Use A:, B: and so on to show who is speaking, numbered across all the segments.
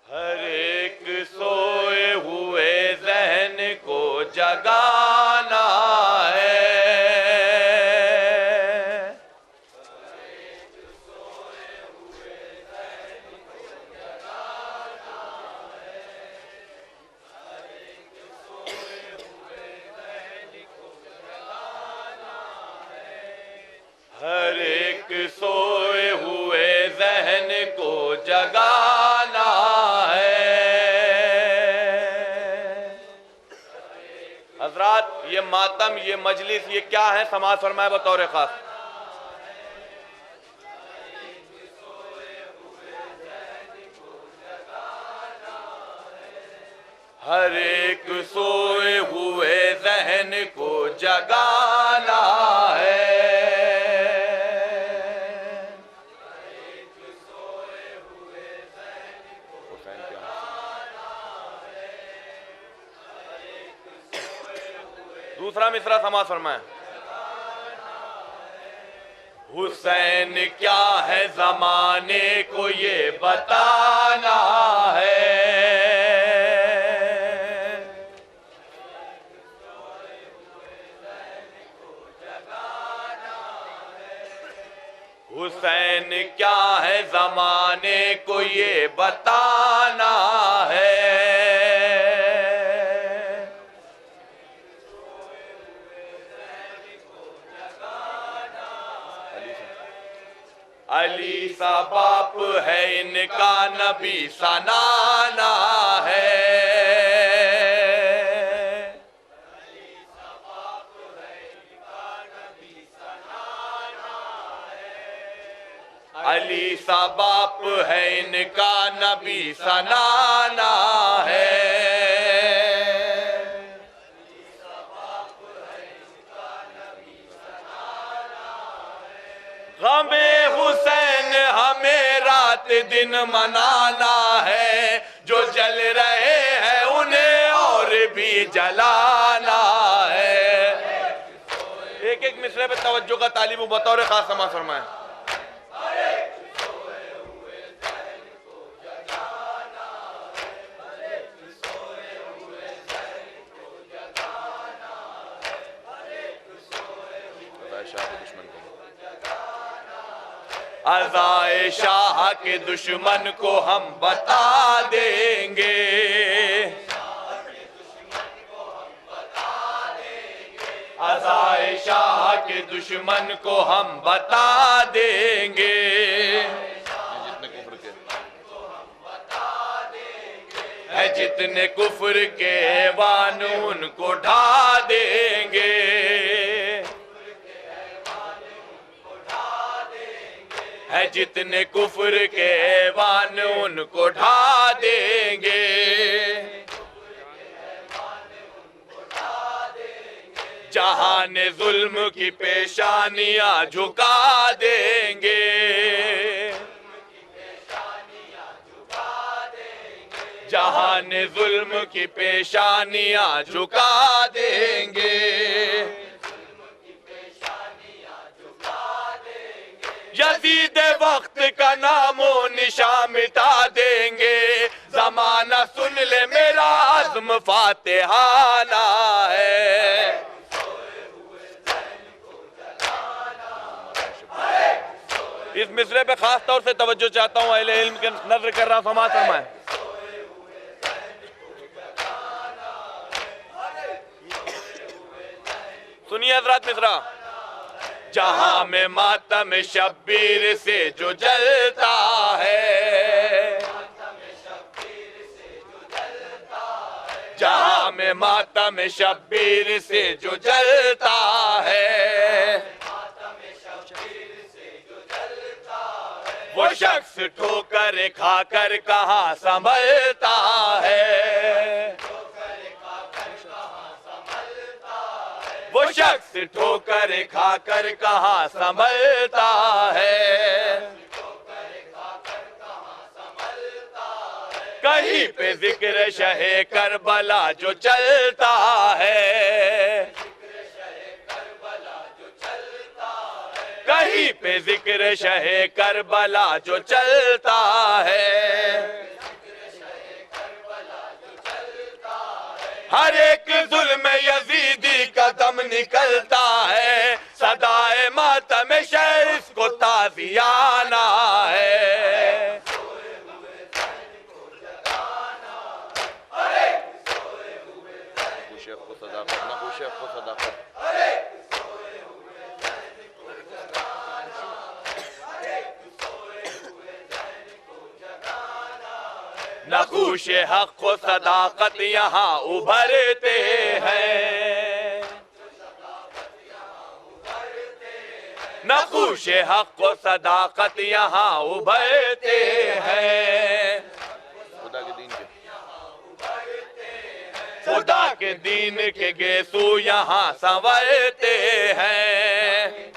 A: हर एक सोए हुए ज़हन को जगाना है। हर एक सोए हुए ज़हन को जगाना है। हजरात, ये मातम, ये मजलिस, ये क्या है? समाज फरमाए बतौर खास। हर एक सोए हुए ज़हन को जगाना है। दूसरा मिसरा समाज फरमाए। हुसैन क्या है जमाने को ये बताना है। हुसैन क्या है जमाने को ये बताना है। अली सा बाप है इनका नबी सा नाना है। अली सा बाप है इनका नबी सा नाना है। गमे हुसैन हमें रात दिन मनाना है। जो जल रहे हैं उन्हें और भी जलाना है। एक एक मिसरे पे तवज्जो का तालिब बतौर खास समाज फरमाए। अज़ाए शाह के दुश्मन को हम बता देंगे। अज़ाए शाह के दुश्मन को हम बता देंगे। जितने कुफ्र के वान उनको ढा देंगे। है जितने कुफ्र के वान उनको ढा देंगे। जहान जुल्म की पेशानियां झुका देंगे। जहान जुल्म की पेशानियां झुका देंगे। यजीद वक्त का नामो निशा मिटा देंगे। जमाना सुन ले मेरा आज़म फातिहाना है। इस मिसरे पे खास तौर से तवज्जो चाहता हूँ, अहले इल्म के नजर कर रहा समाज फरमाए। सुनिए हजरात मिसरा। जहां में मातम शब्बीर से जो जलता है। जहां में मातम शब्बीर से जो जलता है। वो शख्स ठोकर खाकर कहाँ संभलता है। वो शख्स ठोकर खाकर कहाँ संभलता है। कहीं पे जिक्र शहे करबला जो चलता है। कहीं पे जिक्र शहे करबला जो चलता है। हर एक जुल्म यजीदी का दम निकलता है, सदाए मातम शहर इसको ताज़ियाना है। नखूश हक व सदाकत यहाँ उभरते हैं, नखूश हक व सदाकत यहाँ उभरते हैं। खुदा के दीन के गेसू यहाँ संवरते हैं,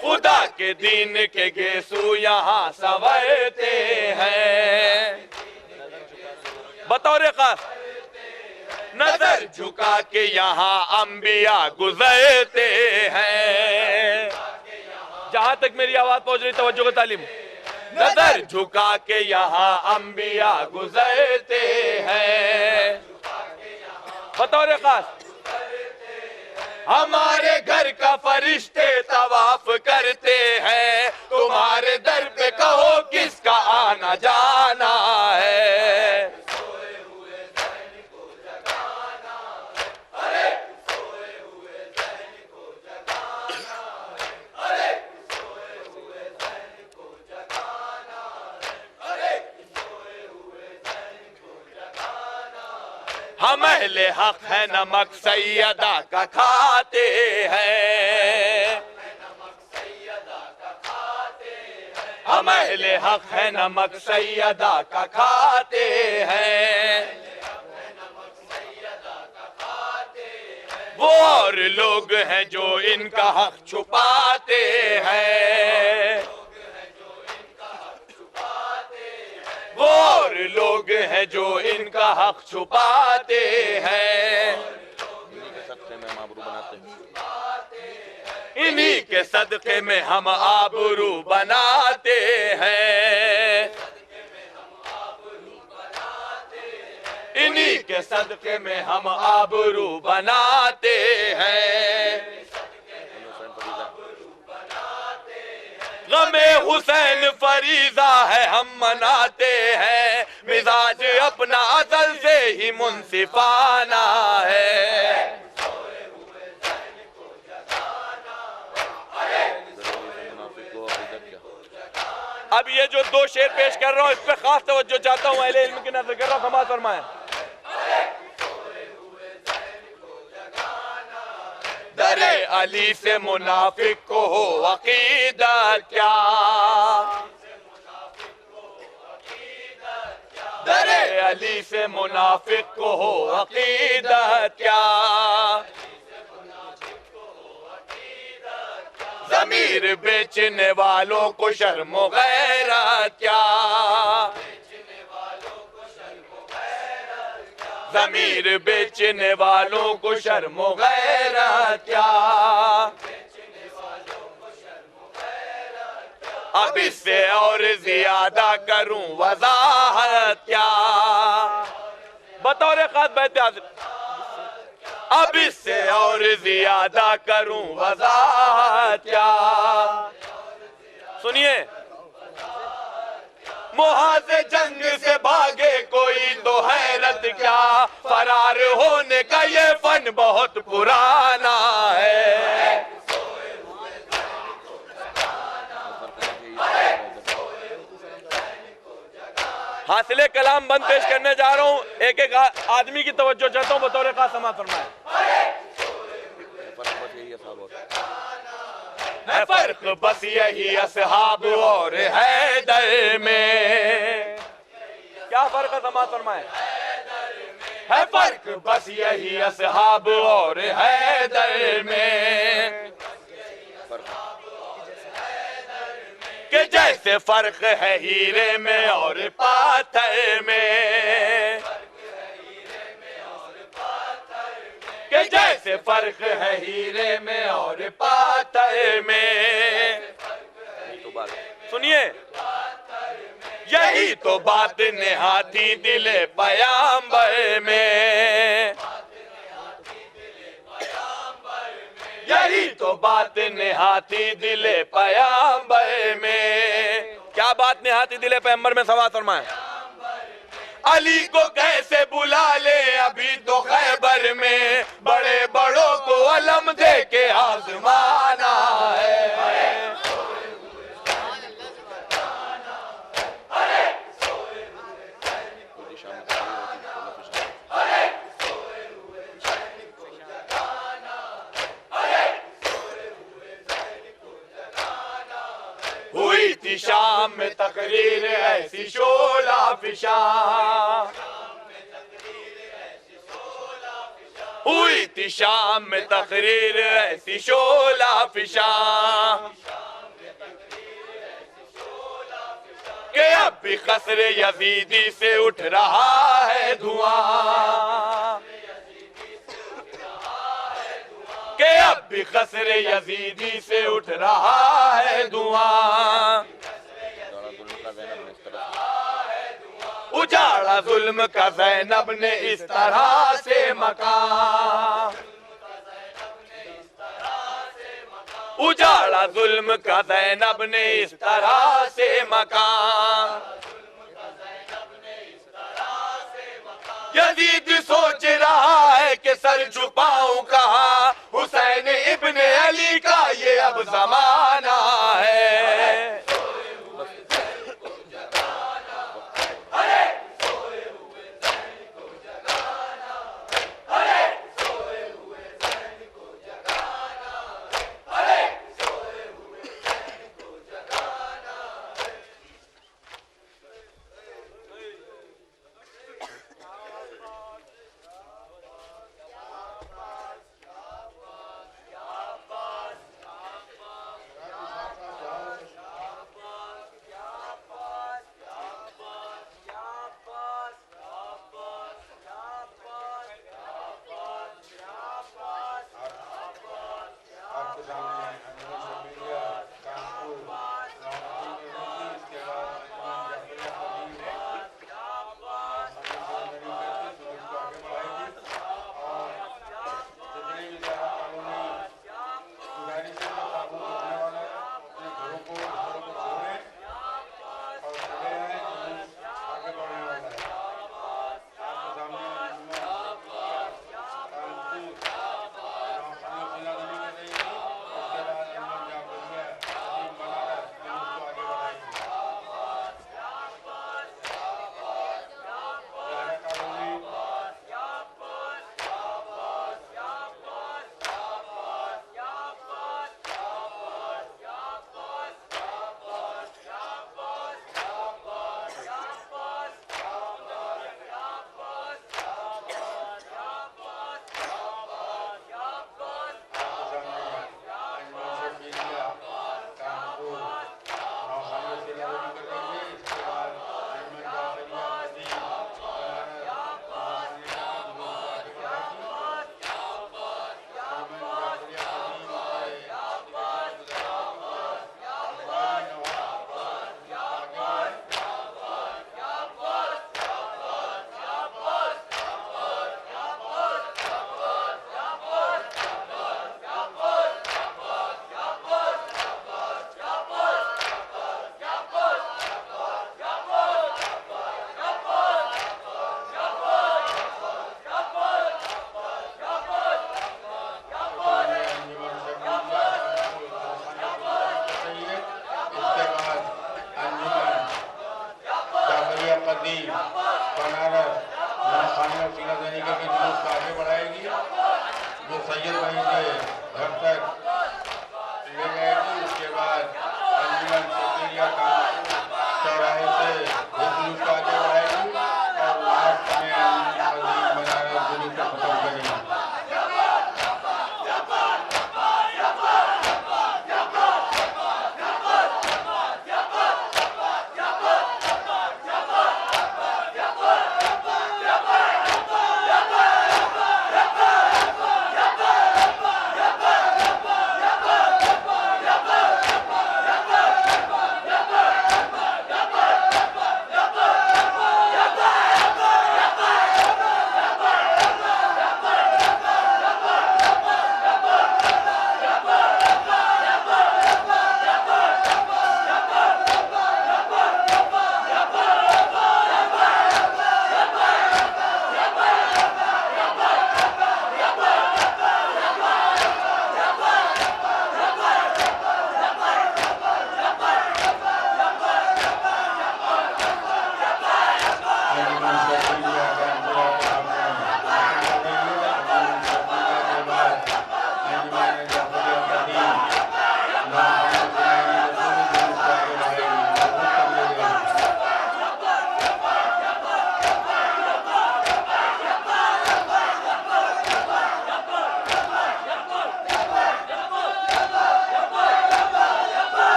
A: खुदा के दीन के गेसू यहाँ संवरते हैं। बतौर खास नजर झुका के यहाँ अंबिया गुजरते हैं। जहां तक मेरी आवाज पहुंच रही, तवज्जो का तालीम। नजर झुका के यहाँ अंबिया गुजरते हैं। बतौर खास हमारे घर का फरिश्ते तवाफ करते हैं, तुम्हारे दर पे कहो किसका आना जाना है। हम अहले हक है, नमक सैयदा का खाते हैं, हम अहले हक है, नमक सैयदा का खाते हैं। वो और लोग हैं जो इनका हक छुपाते हैं, वो और लोग हैं जो इनका हक छुपाते हैं। इन्हीं के सदके में हम आबरू बनाते हैं, इन्हीं के सदके में हम आबरू बनाते हैं। गमे हुसैन फरीजा है हम मनाते हैं, मिजाज अपना अज़ल से ही मुंसिफाना है। अब ये जो दो शेर पेश कर रहा हूँ, इस पे खास तवज्जो चाहता हूँ, अहले इल्म की नजर कर रहा हूँ, समाज फरमाएं। दरे अली से मुनाफिक को हो अकीदत क्या, दरे अली से मुनाफिक को हो अकीदत क्या, ज़मीर बेचने वालों को शर्म गैरत क्या, ज़मीर बेचने वालों को शर्म गैरत क्या, अब इससे और ज्यादा करूं वजाहत क्या। बतौर खास बैठे हाजिर, अब इससे और ज्यादा करूं वजाहत क्या। सुनिए, मुहाज़े जंग से भागे कोई तो हैरत क्या, फरार होने का ये फन बहुत पुराना है। हासिले कलाम बंद पेश करने जा रहा हूँ, एक एक आदमी की तवज्जो चाहता हूँ, बतौर खास समाअत फरमाएं। है फर्क बस यही असहाब और हैदर में, क्या फर्क है समाअत फरमाएं। है फर्क बस यही असहाब और हैदर में, कि जैसे फर्क है हीरे में और पाथर में, कि जैसे फर्क है हीरे में और पाथर में। सुनिए, यही तो बात निहाती दिले पयाम्बर में, यही तो बात निहाती दिले पयाम्बर में। क्या बात निहाती दिले पैगंबर में? सवाल फरमाए। अली को कैसे बुला ले अभी तो खैबर में, बड़े बड़ों को अलम दे के आजमाना है। हुई थी शाम में तकरीर ऐसी शोला फिशा, हुई थी शाम में तकरीर ऐसी शोला फिशा, कि अब भी कसरे यजीदी से उठ रहा है धुआं, कि अब भी कसरे यजीदी से उठ रहा है धुआं। उजाड़ा जुल्म का ज़ैनब ने इस तरह से मकान, उजाड़ा जुल्म का ज़ैनब ने इस तरह से मकान। यजीद सोच रहा है कि सर झुकाऊं कहाँ, हुसैन इब्ने अली का ये अब जमाना है।